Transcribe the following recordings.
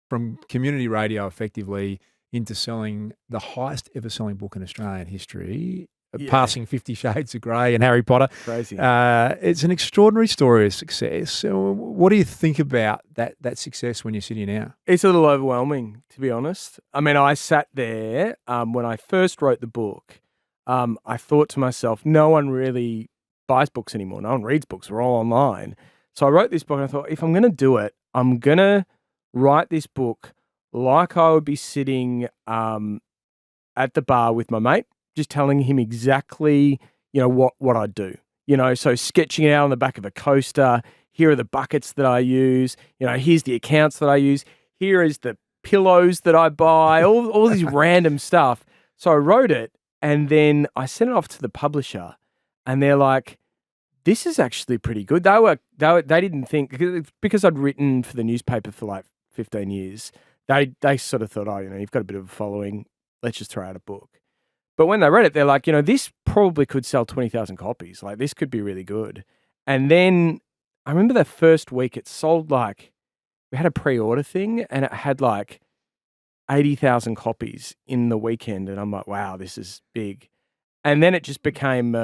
from community radio effectively into selling the highest ever selling book in Australian history, passing 50 Shades of Grey and Harry Potter. Crazy. It's an extraordinary story of success. So what do you think about that success when you're sitting now? It's a little overwhelming, to be honest. I mean, I sat there when I first wrote the book. I thought to myself, no one really buys books anymore. No one reads books. We're all online. So I wrote this book and I thought, if I'm going to do it, I'm going to write this book like I would be sitting at the bar with my mate, just telling him exactly, what I do. So sketching it out on the back of a coaster. Here are the buckets that I use. Here's the accounts that I use. Here is the pillows that I buy. All these random stuff. So I wrote it and then I sent it off to the publisher, and they're like, "This is actually pretty good." They didn't think, because I'd written for the newspaper for like 15 years. They sort of thought, you've got a bit of a following. Let's just throw out a book. But when they read it, they're like, this probably could sell 20,000 copies. Like, this could be really good. And then I remember the first week it sold we had a pre-order thing and it had 80,000 copies in the weekend. And I'm like, wow, this is big. And then it just became,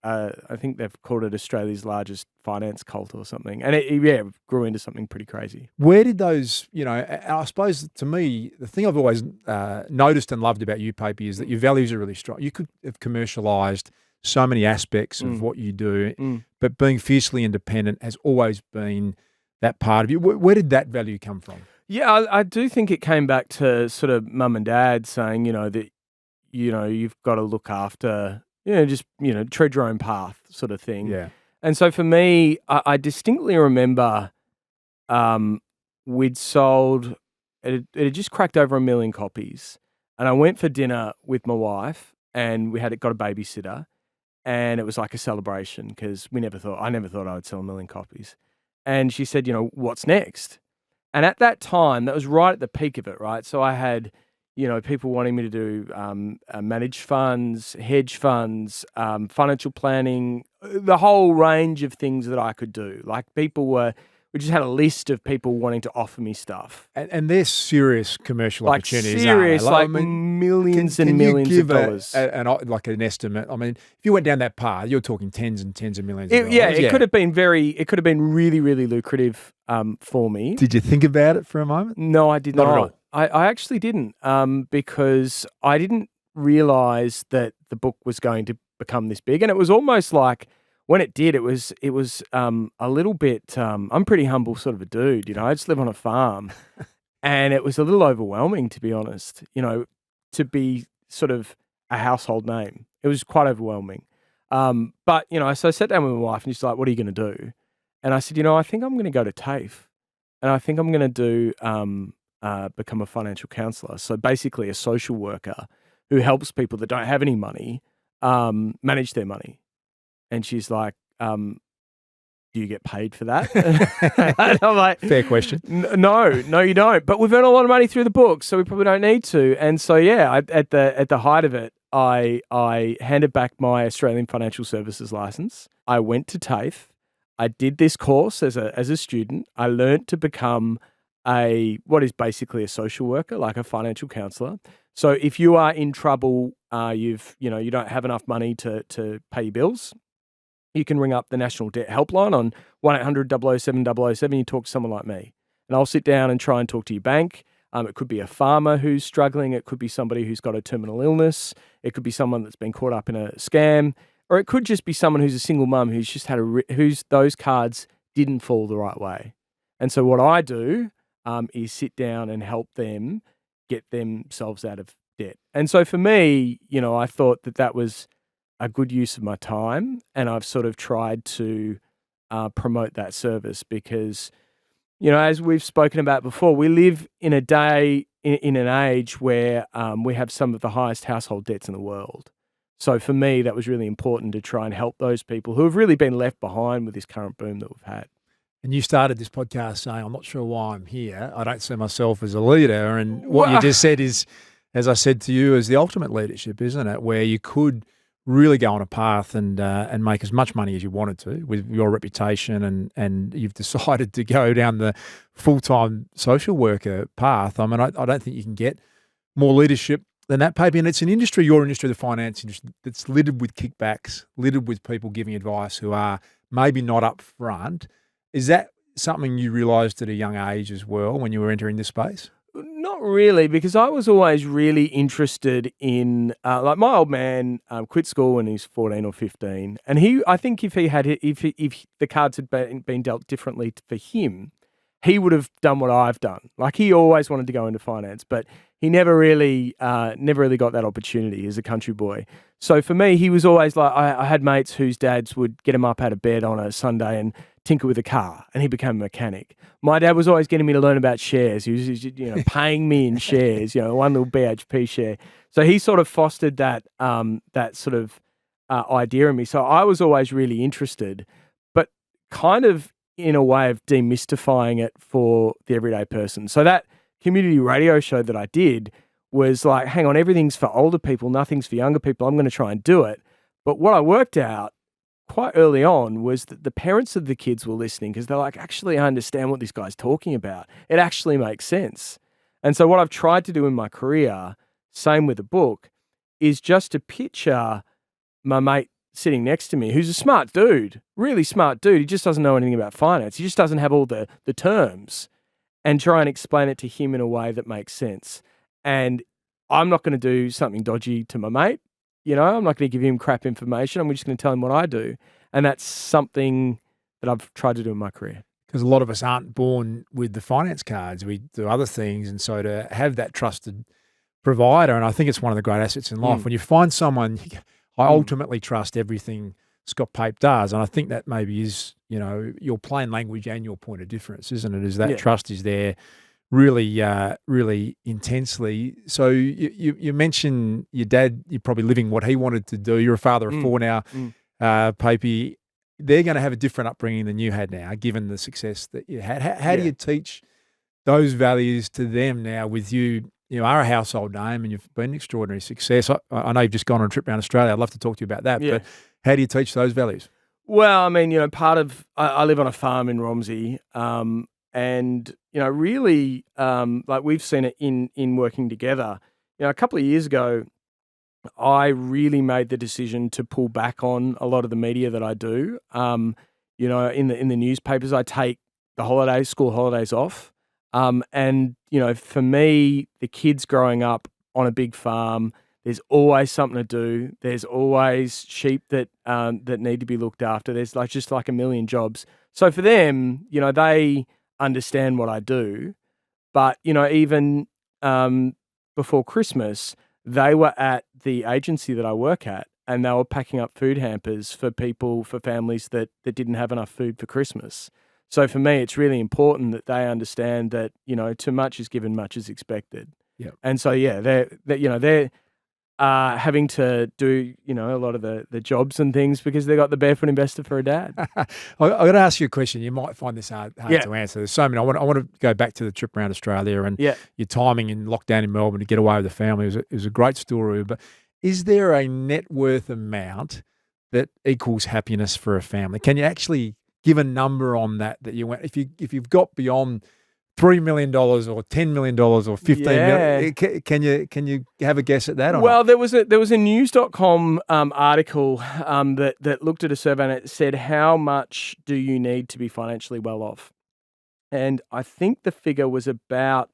I think they've called it Australia's largest finance cult or something. And it grew into something pretty crazy. Where did those, I suppose to me, the thing I've always noticed and loved about you, Pape, is that your values are really strong. You could have commercialised so many aspects of what you do, but being fiercely independent has always been that part of you. Where did that value come from? Yeah, I do think it came back to sort of mum and dad saying, that, you've got to look after, tread your own path sort of thing. Yeah. And so for me, I distinctly remember we'd sold, it had just cracked over 1 million copies. And I went for dinner with my wife and we got a babysitter, and it was like a celebration because I never thought I would sell 1 million copies. And she said, what's next? And at that time, that was right at the peak of it, right? So I had, people wanting me to do managed funds, hedge funds, financial planning, the whole range of things that I could do. Like we just had a list of people wanting to offer me stuff. And they're serious commercial opportunities, serious, aren't they? Millions and millions of dollars. Like an estimate? I mean, if you went down that path, you're talking tens and tens of millions of dollars. It could have been really, really lucrative for me. Did you think about it for a moment? No, I did not. Not at all. I actually didn't, because I didn't realize that the book was going to become this big. And it was almost like, when it did, it was a little bit, I'm a pretty humble sort of a dude, I just live on a farm. And it was a little overwhelming, to be honest, to be sort of a household name. It was quite overwhelming. But, so I sat down with my wife and she's like, what are you going to do? And I said, I think I'm going to go to TAFE. And I think I'm going to do, become a financial counsellor. So basically a social worker who helps people that don't have any money manage their money. And she's like, do you get paid for that? And I'm like, fair question. No, you don't. But we've earned a lot of money through the book, so we probably don't need to. And so, at the height of it, I handed back my Australian Financial Services license. I went to TAFE. I did this course as a student. I learned to become what is basically a social worker, like a financial counsellor. So if you are in trouble, you don't have enough money to pay your bills, you can ring up the National Debt Helpline on 1-800-007-007. You talk to someone like me, and I'll sit down and try and talk to your bank. It could be a farmer who's struggling. It could be somebody who's got a terminal illness. It could be someone that's been caught up in a scam, or it could just be someone who's a single mum who's just had whose those cards didn't fall the right way. And so what I do is sit down and help them get themselves out of debt. And so for me, I thought that was a good use of my time, and I've sort of tried to promote that service because, as we've spoken about before, we live in an age where we have some of the highest household debts in the world. So for me, that was really important to try and help those people who have really been left behind with this current boom that we've had. And you started this podcast saying, I'm not sure why I'm here. I don't see myself as a leader. And what you just said is, as I said to you, is the ultimate leadership, isn't it? Where you could really go on a path and make as much money as you wanted to with your reputation, and you've decided to go down the full-time social worker path. I mean, I don't think you can get more leadership than that, Pape. And it's an industry, your industry, the finance industry, that's littered with kickbacks, littered with people giving advice who are maybe not up front. Is that something you realised at a young age as well when you were entering this space? Not really, because I was always really interested in, like my old man quit school when he was 14 or 15, and I think if the cards had been dealt differently for him, he would have done what I've done. Like he always wanted to go into finance, but he never really got that opportunity as a country boy. So for me, he was always like, I had mates whose dads would get him up out of bed on a Sunday and tinker with a car, and he became a mechanic. My dad was always getting me to learn about shares. He was, paying me in shares, one little BHP share. So he sort of fostered that sort of idea in me. So I was always really interested, but kind of in a way of demystifying it for the everyday person. So that community radio show that I did was like, hang on, everything's for older people, nothing's for younger people. I'm going to try and do it. But what I worked out quite early on was that the parents of the kids were listening because they're like, actually, I understand what this guy's talking about. It actually makes sense. And so what I've tried to do in my career, same with the book, is just to picture my mate sitting next to me, who's a smart dude, really smart dude. He just doesn't know anything about finance. He just doesn't have all the terms, and try and explain it to him in a way that makes sense. And I'm not going to do something dodgy to my mate. I'm not going to give him crap information. I'm just going to tell him what I do. And that's something that I've tried to do in my career. Because a lot of us aren't born with the finance cards. We do other things. And so to have that trusted provider, and I think it's one of the great assets in life, when you find someone, I ultimately trust everything Scott Pape does. And I think that maybe is, your plain language and your point of difference, isn't it? Is that trust is there really, really intensely. So you mentioned your dad, you're probably living what he wanted to do. You're a father of four now, Pape. They're going to have a different upbringing than you had now, given the success that you had. How do you teach those values to them now with you? You are a household name and you've been an extraordinary success. I know you've just gone on a trip around Australia. I'd love to talk to you about that. But how do you teach those values? Well, I mean, part of I live on a farm in Romsey, and really, like we've seen it in working together. A couple of years ago, I really made the decision to pull back on a lot of the media that I do. In the newspapers, I take the school holidays off. And for me, the kids growing up on a big farm, there's always something to do. There's always sheep that need to be looked after. There's just like a million jobs. So for them, they understand what I do. But, even before Christmas, they were at the agency that I work at, and they were packing up food hampers for families that didn't have enough food for Christmas. So for me, it's really important that they understand that, too much is given, much is expected. Yeah. And so, they're having to do, a lot of the jobs and things because they got the Barefoot Investor for a dad. I got to ask you a question. You might find this hard to answer. There's so many. I want to go back to the trip around Australia and your timing in lockdown in Melbourne to get away with the family. It was a great story. But is there a net worth amount that equals happiness for a family? Can you actually give a number on that you went, if you've got beyond $3 million or $10 million or $15 million, can you have a guess at that? Well, there was a news.com article that looked at a survey and it said, how much do you need to be financially well off? And I think the figure was about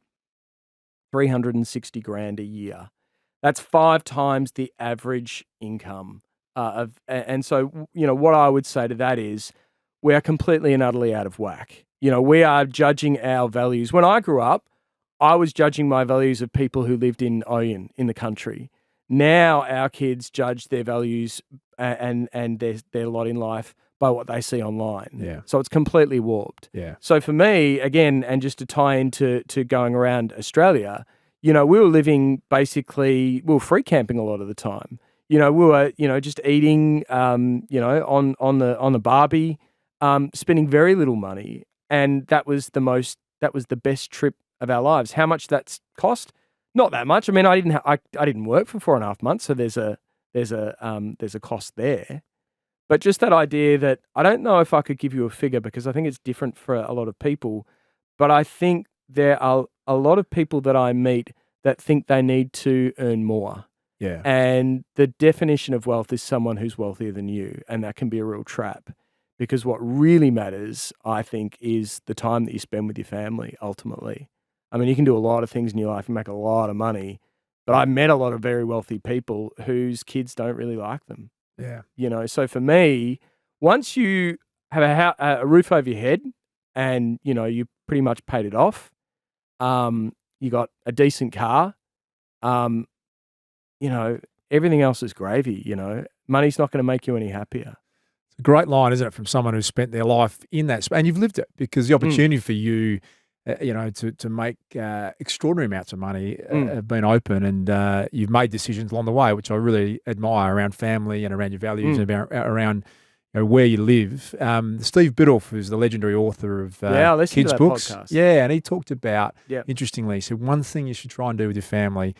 360 grand a year. That's 5 times the average income and so what I would say to that is, we are completely and utterly out of whack. We are judging our values. When I grew up, I was judging my values of people who lived in Oyen in the country. Now our kids judge their values and their lot in life by what they see online. Yeah. So it's completely warped. Yeah. So for me, again, and just to tie into going around Australia, we were living we were free camping a lot of the time. We were, just eating, on the barbie. Spending very little money, and that was the best trip of our lives. How much that's cost? Not that much. I mean, I didn't work for 4.5 months, so there's a there's a cost there. But just that idea that I don't know if I could give you a figure because I think it's different for a lot of people, but I think there are a lot of people that I meet that think they need to earn more. Yeah. And the definition of wealth is someone who's wealthier than you, and that can be a real trap. Because what really matters, I think, is the time that you spend with your family, ultimately. I mean, you can do a lot of things in your life and make a lot of money, but I've met a lot of very wealthy people whose kids don't really like them. Yeah. You know, so for me, once you have a roof over your head and, you know, you pretty much paid it off, you got a decent car, you know, everything else is gravy, you know. Money's not going to make you any happier. It's a great line, isn't it, from someone who's spent their life in that space, and you've lived it, because the opportunity for you, you know, to make extraordinary amounts of money have been open, and you've made decisions along the way, which I really admire, around family and around your values and around you know, where you live. Steve Biddulph, who's the legendary author of kids' books. Podcast. Yeah, and he talked about, interestingly, he said one thing you should try and do with your family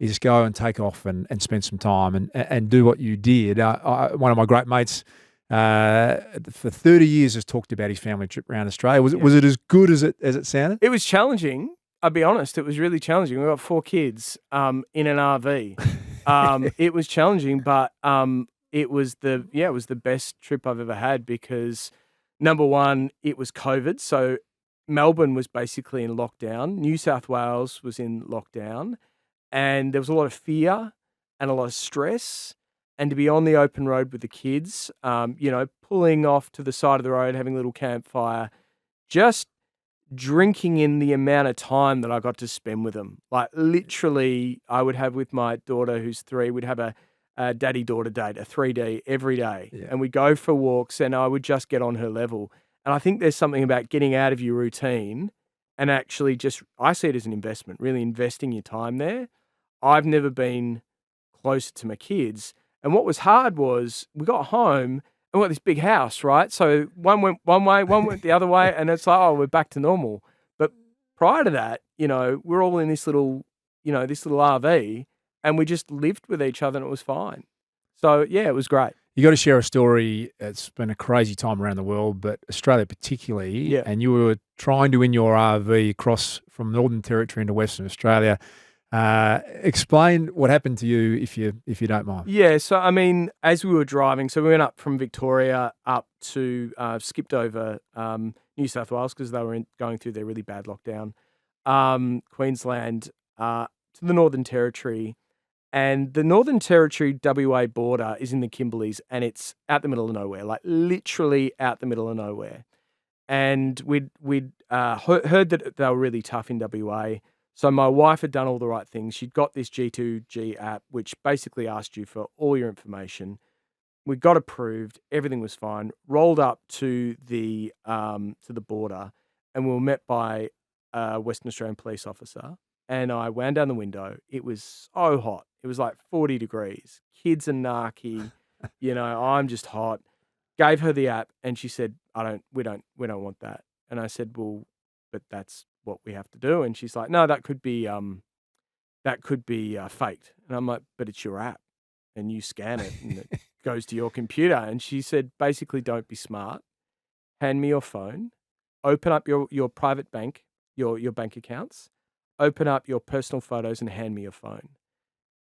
is just go and take off and spend some time and do what you did. One of my great mates for 30 years has talked about his family trip around Australia. Was it as good as it sounded? It was challenging. I'll be honest, it was really challenging. We got 4 kids in an RV. It was challenging, but it was the best trip I've ever had because, number one, it was COVID. So Melbourne was basically in lockdown. New South Wales was in lockdown. And there was a lot of fear and a lot of stress. And to be on the open road with the kids, you know, pulling off to the side of the road, having a little campfire, just drinking in the amount of time that I got to spend with them. Like literally, I would have with my daughter, who's 3, we'd have a daddy-daughter date, a 3D every day. Yeah. And we'd go for walks and I would just get on her level. And I think there's something about getting out of your routine and actually I see it as an investment, really investing your time there. I've never been closer to my kids. And what was hard was we got home and we got this big house, right? So one went one way, one went the other way, and it's like, oh, we're back to normal. But prior to that, you know, we're all in this little RV and we just lived with each other and it was fine. So, yeah, it was great. You got to share a story. It's been a crazy time around the world, but Australia particularly. Yeah. And you were trying to, in your RV, cross from Northern Territory into Western Australia. Explain what happened to you, if you don't mind. Yeah, so I mean, as we were driving, so we went up from Victoria up to skipped over New South Wales because they were going through their really bad lockdown. Queensland to the Northern Territory, and the Northern Territory WA border is in the Kimberleys, and it's out the middle of nowhere, like literally out the middle of nowhere. And we'd heard that they were really tough in WA. So my wife had done all the right things. She'd got this G2G app, which basically asked you for all your information. We got approved. Everything was fine. Rolled up to the border, and we were met by a Western Australian police officer. And I wound down the window. It was so hot. It was like 40 degrees. Kids are narky. You know, I'm just hot. Gave her the app, and she said, "We don't want that." And I said, "Well, but that's what we have to do." And she's like, "No, that could be faked." And I'm like, "But it's your app and you scan it and it goes to your computer." And she said, basically, don't be smart. Hand me your phone, open up your private bank, your bank accounts, open up your personal photos and hand me your phone.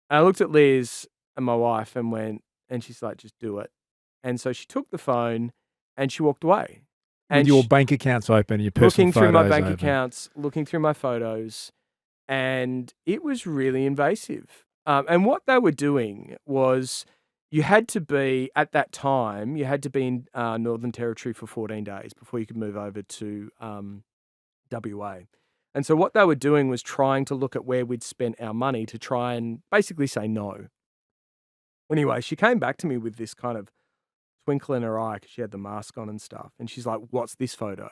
And I looked at Liz and my wife and she's like, "Just do it." And so she took the phone and she walked away. And your bank accounts open, your personal looking through my bank open. accounts, looking through my photos, and it was really invasive. And what they were doing was you had to be, at that time, in Northern Territory for 14 days before you could move over to WA. And so what they were doing was trying to look at where we'd spent our money to try and basically say no. Anyway, she came back to me with this kind of twinkle in her eye because she had the mask on and stuff. And she's like, "What's this photo?"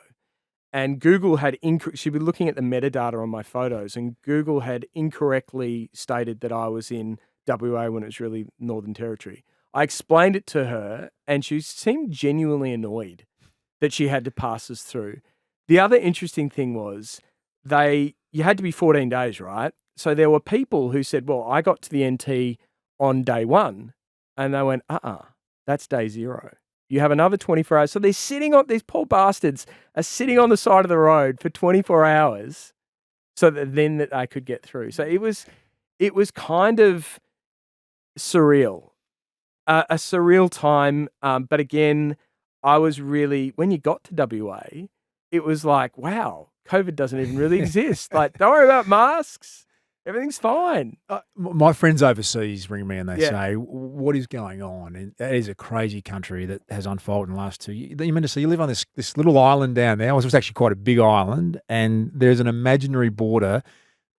And Google had she'd been looking at the metadata on my photos, and Google had incorrectly stated that I was in WA when it was really Northern Territory. I explained it to her, and she seemed genuinely annoyed that she had to pass us through. The other interesting thing was you had to be 14 days, right? So there were people who said, "Well, I got to the NT on day 1." And they went, that's day 0. You have another 24 hours. So these poor bastards are sitting on the side of the road for 24 hours so that they could get through. So it was kind of surreal, a surreal time. But again, I was really, when you got to WA, it was like, wow, COVID doesn't even really exist. Like, don't worry about masks. Everything's fine. My friends overseas ring me and they say, what is going on? And that is a crazy country that has unfolded in the last 2 years. You mean to say you live on this little island down there. It was actually quite a big island, and there's an imaginary border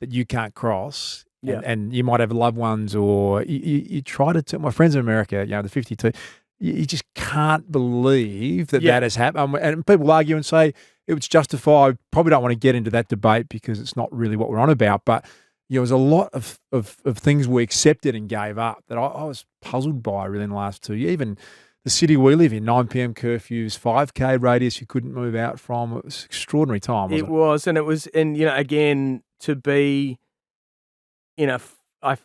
that you can't cross. Yeah. And you might have loved ones, or you try to tell my friends in America, the 52, you just can't believe that has happened. And people argue and say it was justified. Probably don't want to get into that debate because it's not really what we're on about, but there was a lot of things we accepted and gave up that I was puzzled by really in the last 2 years. Even the city we live in, 9 p.m. curfews, 5K radius you couldn't move out from. It was an extraordinary time, wasn't it? It was, and again, to be I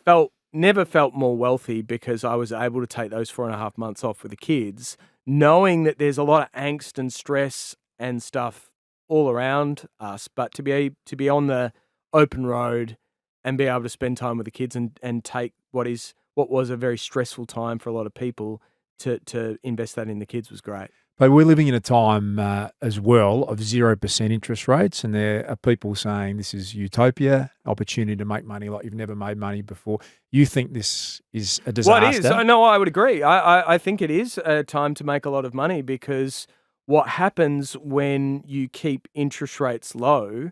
never felt more wealthy because I was able to take those 4.5 months off with the kids, knowing that there's a lot of angst and stress and stuff all around us, but to be on the open road and be able to spend time with the kids and take what was a very stressful time for a lot of people to invest that in the kids was great. But we're living in a time as well of 0% interest rates, and there are people saying this is utopia, opportunity to make money like you've never made money before. You think this is a disaster? Well, it is. No, I would agree. I think it is a time to make a lot of money, because what happens when you keep interest rates low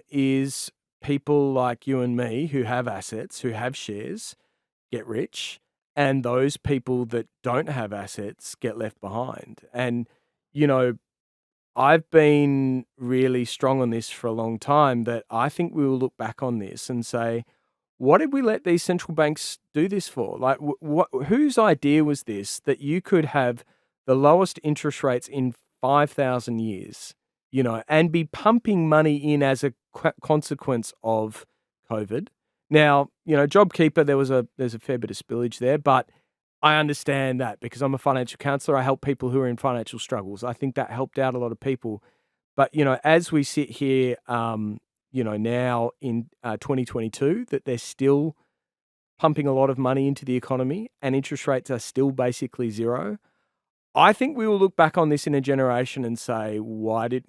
is people like you and me who have assets, who have shares, get rich, and those people that don't have assets get left behind. And, I've been really strong on this for a long time, that I think we will look back on this and say, what did we let these central banks do this for? Like, whose idea was this, that you could have the lowest interest rates in 5,000 years, and be pumping money in as a consequence of COVID? Now, JobKeeper, there's a fair bit of spillage there, but I understand that because I'm a financial counsellor. I help people who are in financial struggles. I think that helped out a lot of people. But, as we sit here, now in 2022, that they're still pumping a lot of money into the economy and interest rates are still basically 0. I think we will look back on this in a generation and say, why did,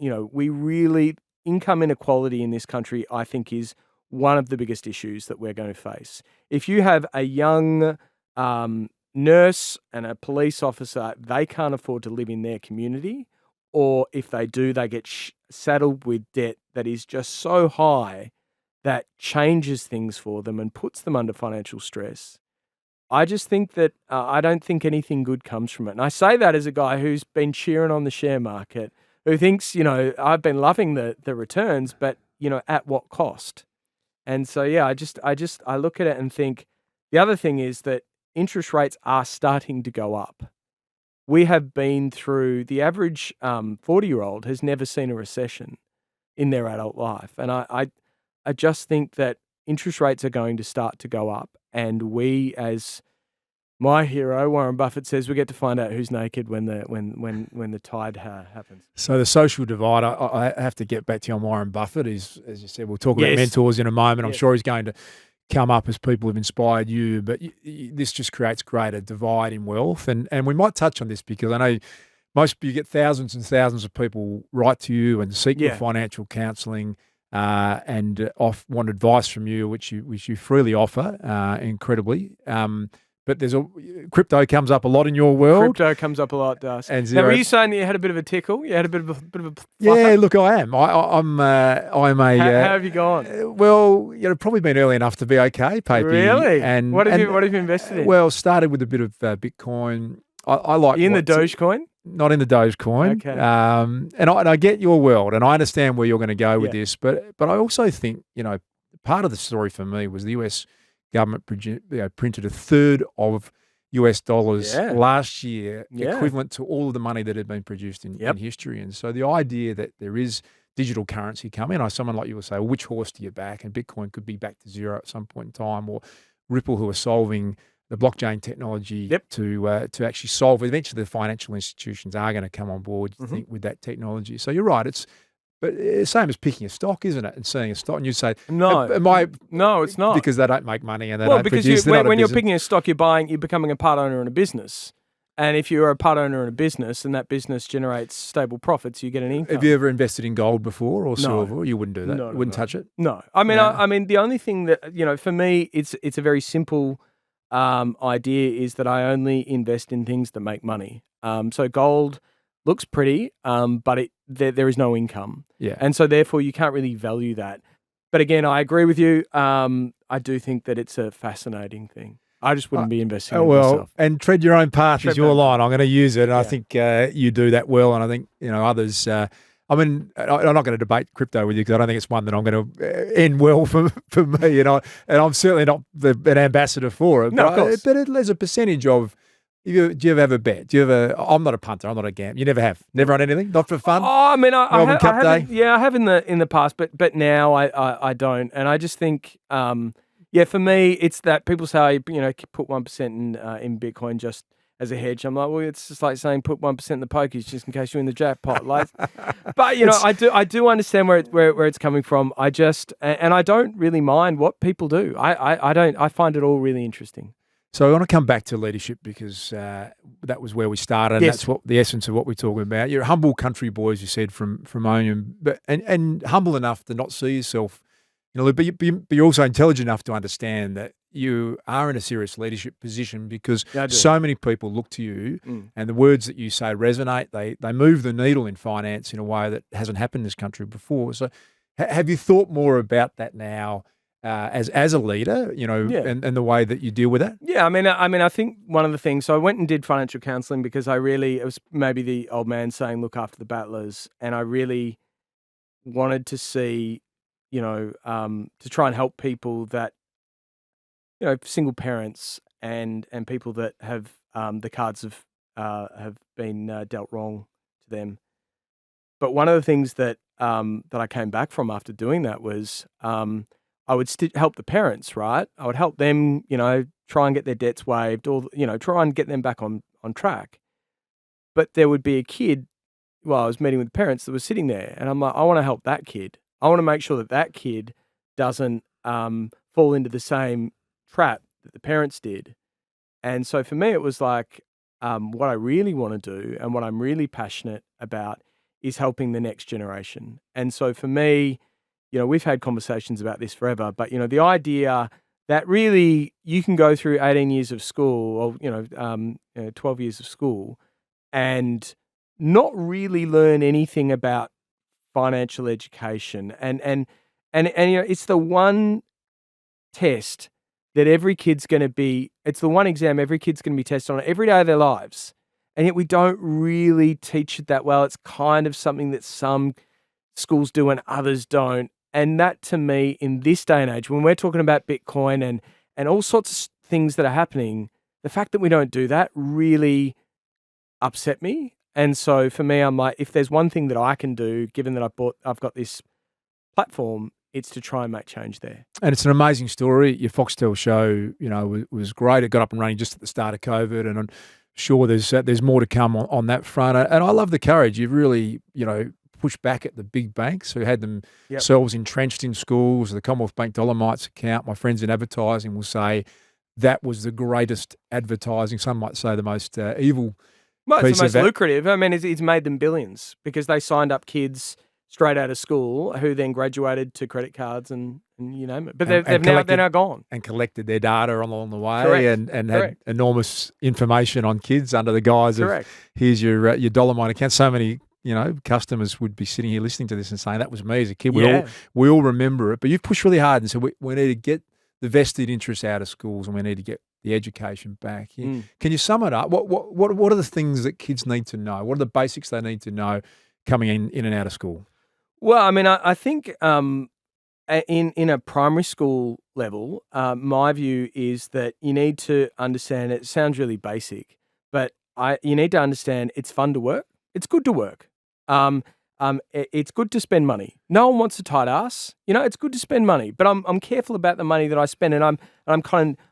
income inequality in this country, I think, is one of the biggest issues that we're going to face. If you have a young nurse and a police officer, they can't afford to live in their community, or if they do, they get saddled with debt that is just so high that changes things for them and puts them under financial stress. I just think that I don't think anything good comes from it. And I say that as a guy who's been cheering on the share market, who thinks, I've been loving the returns, but, at what cost? And so, I look at it and think the other thing is that interest rates are starting to go up. We have been through, the average 40-year-old has never seen a recession in their adult life. And I just think that interest rates are going to start to go up. And we, as my hero, Warren Buffett, says, we get to find out who's naked when the tide happens. So the social divide, I have to get back to you on Warren Buffett. As you said, we'll talk about mentors in a moment. I'm sure he's going to come up as people have inspired you, but this just creates greater divide in wealth. And we might touch on this because I know you get thousands and thousands of people write to you and seek your financial counselling and want advice from you, which you freely offer, incredibly. But crypto comes up a lot in your world. Crypto comes up a lot, does. And now, were you saying that you had a bit of a tickle? You had a bit of a flutter? Yeah, look, I am. I'm a. How have you gone? Well, probably been early enough to be okay, Pape. Really? And what have you invested in? Well, started with a bit of Bitcoin. I like. In the Dogecoin? Not in the Dogecoin. Okay. And I get your world, and I understand where you're going to go with this, but I also think part of the story for me was the US government printed a third of US dollars last year, equivalent to all of the money that had been produced in history. And so the idea that there is digital currency coming, someone like you will say, well, which horse do you back? And Bitcoin could be back to 0 at some point in time, or Ripple, who are solving the blockchain technology to actually solve. Eventually, the financial institutions are going to come on board, you think, with that technology. So you're right. But it's same as picking a stock, isn't it? And seeing a stock, and you say, no, it's not, because they don't make money and they don't because produce. When you're picking a stock, you're becoming a part owner in a business. And if you're a part owner in a business and that business generates stable profits, you get an income. Have you ever invested in gold before or silver? You wouldn't do that. No, you wouldn't touch it. No, I mean, the only thing that for me, it's a very simple idea is that I only invest in things that make money. So gold looks pretty, but there is no income. Yeah, and so therefore you can't really value that. But again, I agree with you. I do think that it's a fascinating thing. I just wouldn't be investing in myself. And tread your own path is your line. I'm going to use it. And I think you do that well. And I think, others, I mean, I'm not going to debate crypto with you because I don't think it's one that I'm going to end well for me. And I'm certainly not an ambassador for it. No, of course. But there's a percentage of, do you ever have a bet? I'm not a punter. I'm not a gambler. You never have? Never on anything? Not for fun? Oh, I mean, I have. Yeah, I have in the past, but now I don't. And I just think... for me, it's that people say, put 1% in Bitcoin just as a hedge. I'm like, well, it's just like saying put 1% in the pokies just in case you win the jackpot. Like, but I do understand where it's coming from. I don't really mind what people do. I find it all really interesting. So I want to come back to leadership because that was where we started. Yes. That's what the essence of what we're talking about. You're a humble country boy, as you said, from Onion, but and humble enough to not see yourself. But you're also intelligent enough to understand that you are in a serious leadership position because so many people look to you and the words that you say resonate. They move the needle in finance in a way that hasn't happened in this country before. So have you thought more about that now as a leader, and the way that you deal with that? Yeah, I mean, I think one of the things, so I went and did financial counselling because it was maybe the old man saying, look after the battlers. And I really wanted to see, to try and help people that, single parents and people that have the cards have been dealt wrong to them. But one of the things that I came back from after doing that was I would help the parents, right? I would help them, try and get their debts waived or, try and get them back on track. But there would be a kid while I was meeting with the parents that was sitting there and I'm like, I want to help that kid. I want to make sure that kid doesn't fall into the same trap that the parents did. And so for me, it was like what I really want to do and what I'm really passionate about is helping the next generation. And so for me, we've had conversations about this forever, but, the idea that really you can go through 18 years of school or, 12 years of school and not really learn anything about financial education and it's the one test that it's the one exam every kid's going to be tested on every day of their lives, and yet we don't really teach it that well. It's kind of something that some schools do and others don't, and that to me in this day and age when we're talking about Bitcoin and all sorts of things that are happening, the fact that we don't do that really upset me. And so for me, I'm like, if there's one thing that I can do, given that I've got this platform, it's to try and make change there. And it's an amazing story. Your Foxtel show, was great. It got up and running just at the start of COVID, and I'm sure there's more to come on that front. And I love the courage. You've really, pushed back at the big banks who had themselves entrenched in schools. The Commonwealth Bank Dolomites account, my friends in advertising will say that was the greatest advertising. Some might say the most evil. Well, it's the most lucrative. I mean, it's made them billions because they signed up kids straight out of school who then graduated to credit cards and you name it. But they're now gone. And collected their data along the way. Correct. and had enormous information on kids under the guise of, here's your Dolomite account. So many, customers would be sitting here listening to this and saying, that was me as a kid. We all remember it. But you've pushed really hard and said, we need to get the vested interests out of schools and we need to get the education back. Can you sum it up? What are the things that kids need to know? What are the basics they need to know coming in and out of school? Well, I mean, I think in a primary school level, my view is that you need to understand, it sounds really basic, but you need to understand it's fun to work. It's good to work. it's good to spend money. No one wants a tight ass. It's good to spend money, but I'm careful about the money that I spend, and I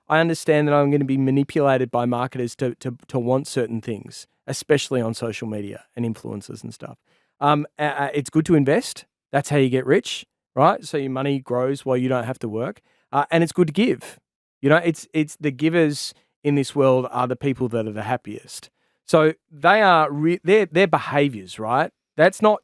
understand that I'm going to be manipulated by marketers to want certain things, especially on social media and influencers and stuff. It's good to invest. That's how you get rich, right? So your money grows while you don't have to work, and it's good to give. It's the givers in this world are the people that are the happiest. So they are their behaviors, right? That's not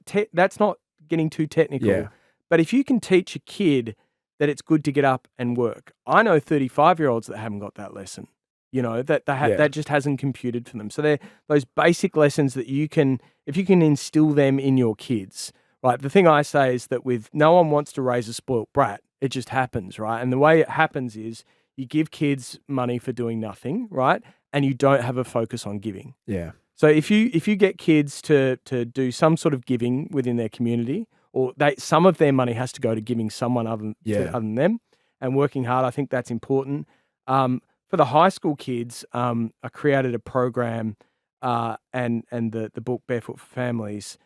getting too technical. Yeah. But if you can teach a kid that it's good to get up and work, I know 35-year-olds that haven't got that lesson. That just hasn't computed for them. So they're those basic lessons that if you can instill them in your kids, right? The thing I say is that no one wants to raise a spoilt brat. It just happens, right? And the way it happens is you give kids money for doing nothing, right? And you don't have a focus on giving. Yeah. So if you get kids to do some sort of giving within their community, or some of their money has to go to giving someone other than them, and working hard, I think that's important. For the high school kids, I created a program, and the book Barefoot for Families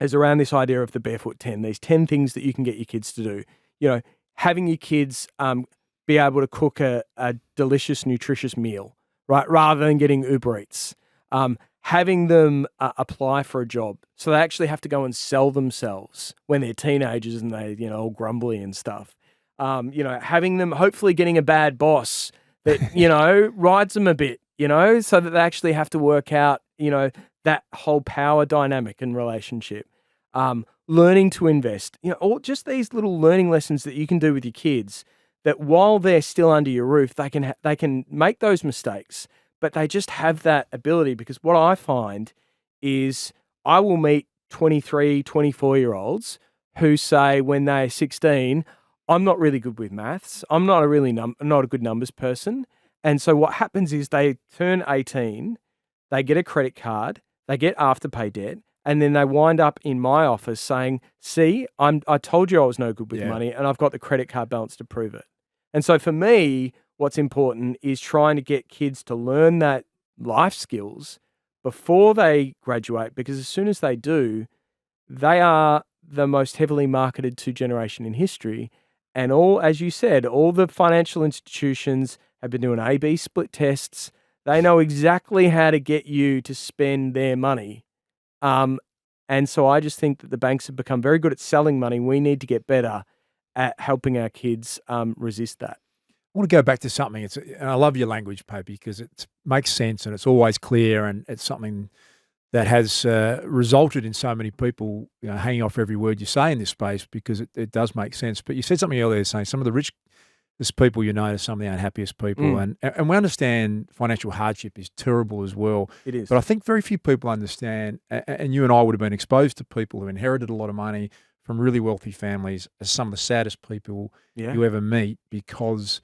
is around this idea of the Barefoot 10. These 10 things that you can get your kids to do. Having your kids be able to cook a delicious, nutritious meal, right? Rather than getting Uber Eats. Having them apply for a job. So they actually have to go and sell themselves when they're teenagers and they, all grumbly and stuff. Having them hopefully getting a bad boss that, rides them a bit, so that they actually have to work out, that whole power dynamic and relationship. Learning to invest, all just these little learning lessons that you can do with your kids, that while they're still under your roof, they can make those mistakes, but they just have that ability. Because what I find is I will meet 23, 24-year-olds who say when they're 16, I'm not really good with maths. I'm not not a good numbers person. And so what happens is they turn 18, they get a credit card, they get Afterpay debt, and then they wind up in my office saying, see, I told you I was no good with money, and I've got the credit card balance to prove it. And so for me, what's important is trying to get kids to learn that life skills before they graduate, because as soon as they do, they are the most heavily marketed to generation in history. And as you said, all the financial institutions have been doing A/B split tests. They know exactly how to get you to spend their money. And so I just think that the banks have become very good at selling money. We need to get better at helping our kids resist that. I want to go back to something. And I love your language, Pape, because it makes sense and it's always clear, and it's something that has resulted in so many people hanging off every word you say in this space, because it does make sense. But you said something earlier saying some of the richest people are some of the unhappiest people. And we understand financial hardship is terrible as well. It is. But I think very few people understand, and you and I would have been exposed to people who inherited a lot of money from really wealthy families as some of the saddest people you ever meet, because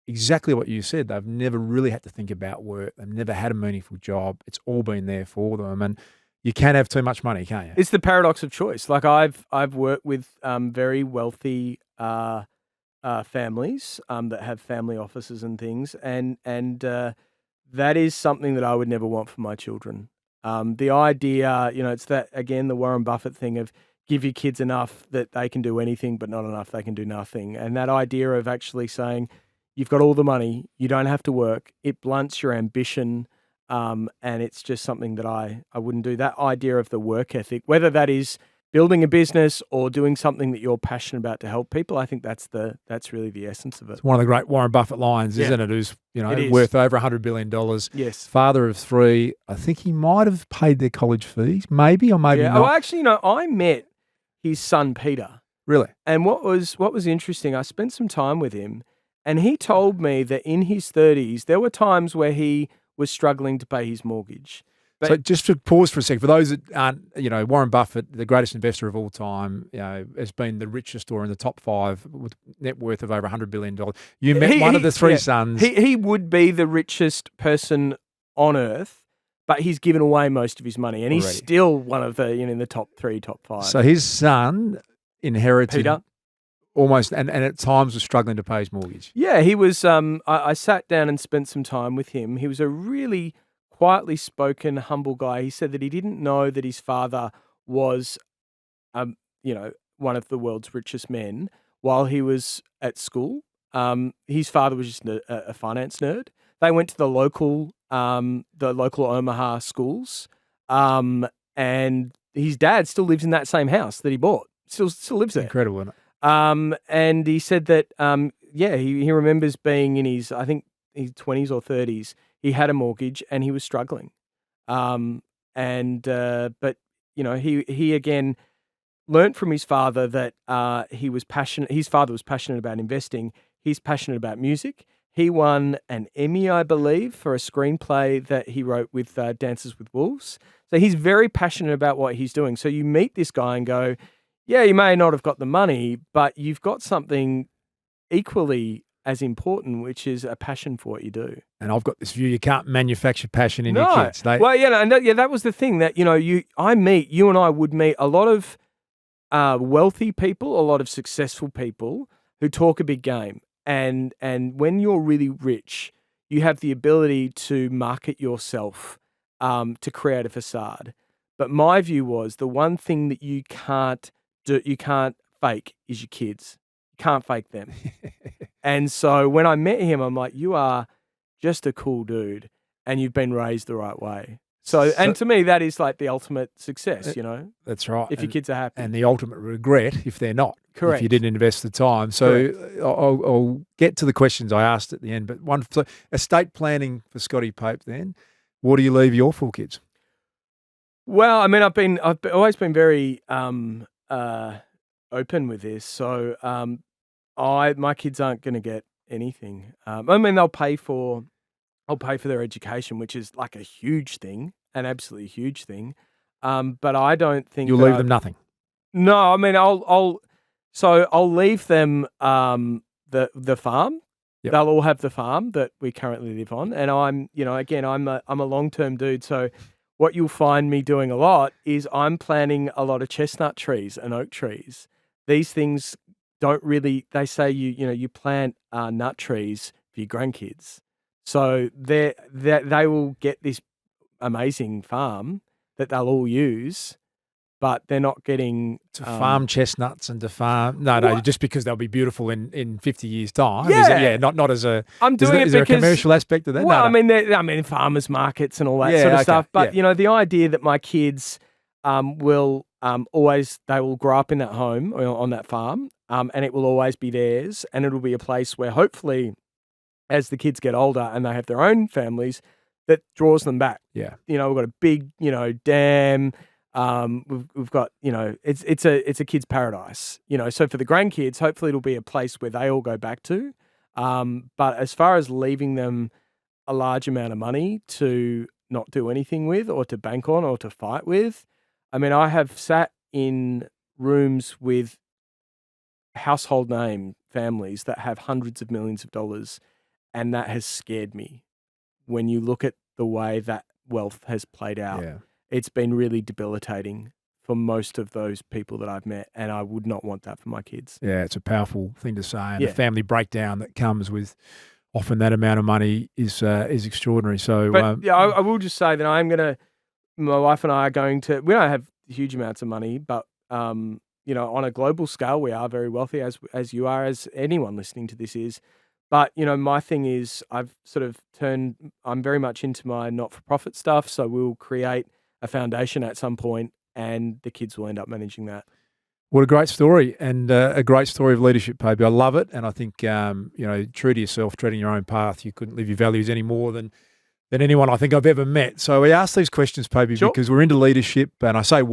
exactly what you said, they've never really had to think about work. They've never had a meaningful job. It's all been there for them. And you can't have too much money, can't you? It's the paradox of choice. Like I've worked with very wealthy families that have family offices and things, and that is something that I would never want for my children. The idea, it's that, again, the Warren Buffett thing of give your kids enough that they can do anything, but not enough they can do nothing. And that idea of actually saying, you've got all the money, you don't have to work, it blunts your ambition, and it's just something that I wouldn't do. That idea of the work ethic, whether that is building a business or doing something that you're passionate about to help people, I think that's really the essence of it. It's one of the great Warren Buffett lines, isn't it? Who's worth over $100 billion. Yes. Father of three. I think he might have paid their college fees, maybe or maybe not. Oh, actually, I met his son Peter. Really? And what was interesting, I spent some time with him, and he told me that in his 30s there were times where he was struggling to pay his mortgage. So just to pause for a second, for those that aren't, Warren Buffett, the greatest investor of all time, has been the richest or in the top 5 with net worth of over $100 billion. You met one of the three sons. He would be the richest person on earth, but he's given away most of his money, and he's still one of the, in the top 3, top 5. So his son inherited Peter. Almost, and at times was struggling to pay his mortgage. Yeah, he was, I sat down and spent some time with him. He was a really quietly spoken, humble guy. He said that he didn't know that his father was, one of the world's richest men while he was at school. His father was just a finance nerd. They went to the local Omaha schools, and his dad still lives in that same house that he bought. Still lives there. Incredible, isn't it? And he said that, he remembers being in his 20s or 30s. He had a mortgage and he was struggling. But he again learned from his father that he was passionate. His father was passionate about investing. He's passionate about music. He won an Emmy, I believe, for a screenplay that he wrote with Dances with Wolves. So he's very passionate about what he's doing. So you meet this guy and go, yeah, you may not have got the money, but you've got something equally as important, which is a passion for what you do. And I've got this view: you can't manufacture passion in your kids. That was the thing that you and I would meet a lot of wealthy people, a lot of successful people who talk a big game, and when you're really rich, you have the ability to market yourself, to create a facade. But my view was the one thing that you can't fake is your kids. You can't fake them. And so when I met him, I'm like, you are just a cool dude and you've been raised the right way. So and to me, that is like the ultimate success, That's right. If your kids are happy. And the ultimate regret if they're not. Correct. If you didn't invest the time. So I'll get to the questions I asked at the end. But so estate planning for Scotty Pape then. What do you leave your 4 kids? Well, I mean, I've always been very open with this. So my kids aren't going to get anything. I mean, I'll pay for their education, which is like a huge thing, an absolutely huge thing. But I don't think you'll leave them nothing. No, I mean, I'll leave them the farm. Yep. They'll all have the farm that we currently live on, and I'm a long-term dude. So what you'll find me doing a lot is I'm planting a lot of chestnut trees and oak trees. These things don't really. They say you plant nut trees for your grandkids. So they will get this amazing farm that they'll all use, but they're not getting to farm chestnuts and to farm. No, just because they'll be beautiful in 50 years' time. Yeah, not as a. I'm doing it is there because a commercial aspect to that? Well, no. I mean, farmers markets and all that sort of stuff. But the idea that my kids will grow up in that home or on that farm, and it will always be theirs, and it'll be a place where hopefully, as the kids get older and they have their own families, that draws them back. Yeah. We've got a big, dam. We've got, it's a kid's paradise, so for the grandkids, hopefully it'll be a place where they all go back to. But as far as leaving them a large amount of money to not do anything with or to bank on or to fight with, I mean, I have sat in rooms with household name families that have hundreds of millions of dollars, and that has scared me. When you look at the way that wealth has played out, it's been really debilitating for most of those people that I've met, and I would not want that for my kids. Yeah, it's a powerful thing to say, and the family breakdown that comes with often that amount of money is extraordinary. So, I will just say that my wife and I are going to. We don't have huge amounts of money, but on a global scale, we are very wealthy, as you are, as anyone listening to this is. But, my thing is I'm very much into my not-for-profit stuff. So we'll create a foundation at some point and the kids will end up managing that. What a great story, and a great story of leadership, Pape. I love it. And I think, true to yourself, treading your own path, you couldn't live your values any more than anyone I think I've ever met. So we ask these questions, Pape, because we're into leadership. And I say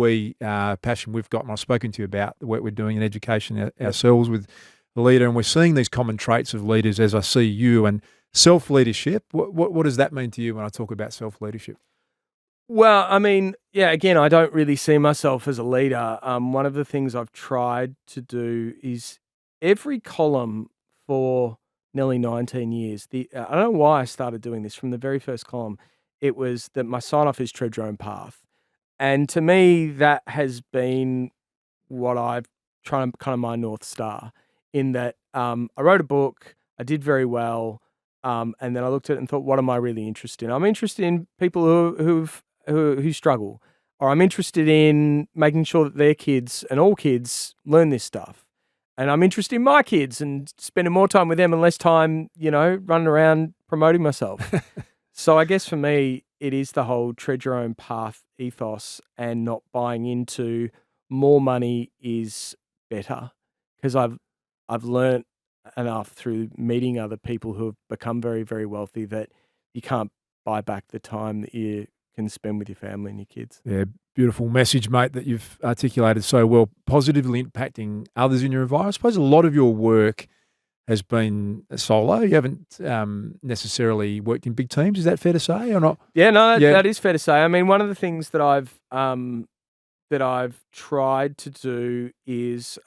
passion we've got, and I've spoken to you about the work we're doing in education ourselves with Aleda, and we're seeing these common traits of leaders as I see you. And self-leadership, what does that mean to you when I talk about self-leadership? Well, I mean, again, I don't really see myself as a leader. One of the things I've tried to do is every column for nearly 19 years. I don't know why I started doing this. From the very first column, it was that my sign-off is tread your own path. And to me, that has been what I've tried to kind of my North Star. In that I wrote a book, I did very well, and then I looked at it and thought, what am I really interested in? I'm interested in people who struggle. or I'm interested in making sure that their kids and all kids learn this stuff. And I'm interested in my kids and spending more time with them and less time, running around promoting myself. So I guess for me, it is the whole tread your own path ethos and not buying into more money is better, because I've learned enough through meeting other people who have become very, very wealthy that you can't buy back the time that you can spend with your family and your kids. Yeah, beautiful message, mate, that you've articulated so well, positively impacting others in your environment. I suppose a lot of your work has been solo. You haven't necessarily worked in big teams. Is that fair to say or not? Yeah, no, that is fair to say. I mean, one of the things that I've tried to do is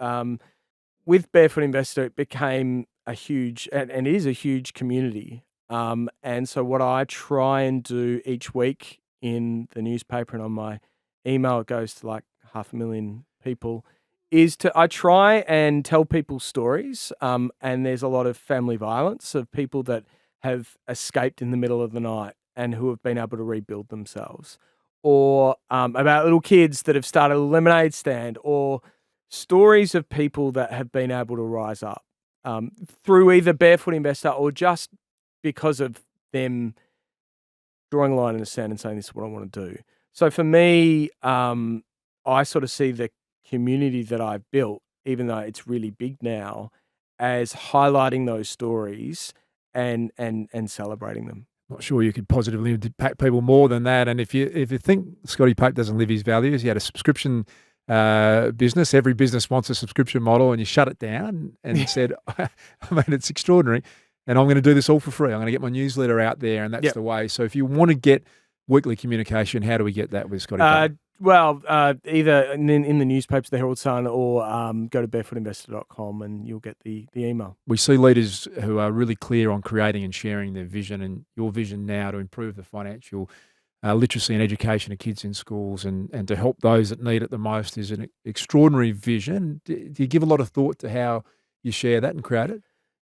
with Barefoot Investor, it became a huge, and is a huge community. And so what I try and do each week in the newspaper and on my email, it goes to like 500,000 people, is I try and tell people stories. And there's a lot of family violence of people that have escaped in the middle of the night and who have been able to rebuild themselves, or about little kids that have started a lemonade stand, or stories of people that have been able to rise up through either Barefoot Investor or just because of them drawing a line in the sand and saying, this is what I want to do. So for me, I sort of see the community that I've built, even though it's really big now, as highlighting those stories and celebrating them. Not sure you could positively impact people more than that. And if you think Scotty Pape doesn't live his values, he had a subscription business. Every business wants a subscription model, and you shut it down and said, I mean, it's extraordinary. And I'm going to do this all for free. I'm going to get my newsletter out there, and that's the way. So if you want to get weekly communication, how do we get that with Scotty Pape? Well, either in the newspapers, the Herald Sun, or go to barefootinvestor.com and you'll get the email. We see leaders who are really clear on creating and sharing their vision, and your vision now to improve the financial literacy and education of kids in schools and to help those that need it the most is an extraordinary vision. Do you give a lot of thought to how you share that and create it?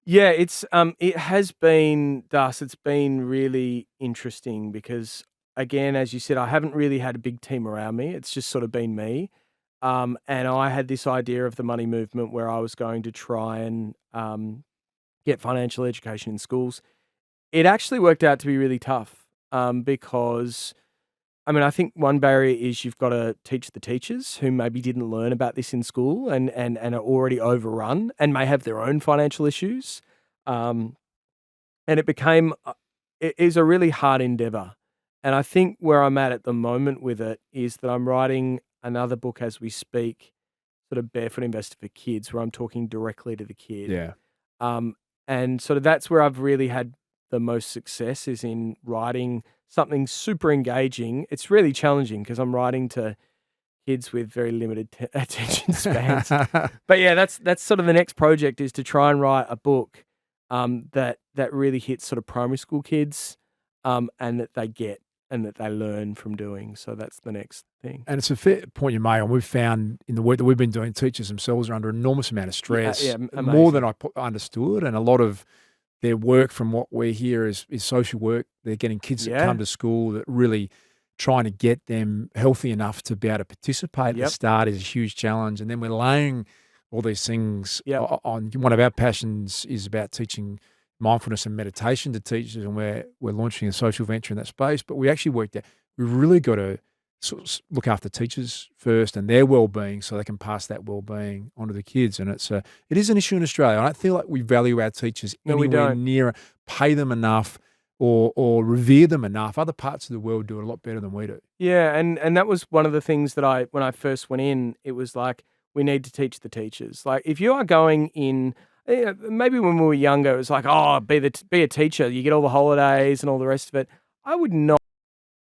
Yeah, it has been, Das, it's been really interesting because, again, as you said, I haven't really had a big team around me. It's just sort of been me. And I had this idea of the money movement where I was going to try and get financial education in schools. It actually worked out to be really tough because, I mean, I think one barrier is you've got to teach the teachers who maybe didn't learn about this in school and are already overrun and may have their own financial issues. And it became, it is a really hard endeavor. And I think where I'm at the moment with it is that I'm writing another book as we speak, sort of Barefoot Investor for Kids, where I'm talking directly to the kid. Yeah. And sort of that's where I've really had the most success, is in writing something super engaging. It's really challenging because I'm writing to kids with very limited attention spans. But yeah, that's sort of the next project, is to try and write a book that really hits sort of primary school kids and that they get and that they learn from doing. So that's the next thing. And it's a fair point you made, and we've found in the work that we've been doing, teachers themselves are under an enormous amount of stress, more than I understood, and a lot of their work, from what we hear, is social work. They're getting kids that come to school, that really trying to get them healthy enough to be able to participate at the start is a huge challenge. And then we're laying all these things on. One of our passions is about teaching mindfulness and meditation to teachers, and we're launching a social venture in that space. But we actually worked out we've really got to sort of look after teachers first and their well-being, so they can pass that well-being onto the kids. And it is an issue in Australia. I don't feel like we value our teachers anywhere near, pay them enough or revere them enough. Other parts of the world do it a lot better than we do. Yeah, and that was one of the things that when I first went in, it was like, we need to teach the teachers. Like, if you are going in, maybe when we were younger, it was like, oh, be a teacher, you get all the holidays and all the rest of it. I would not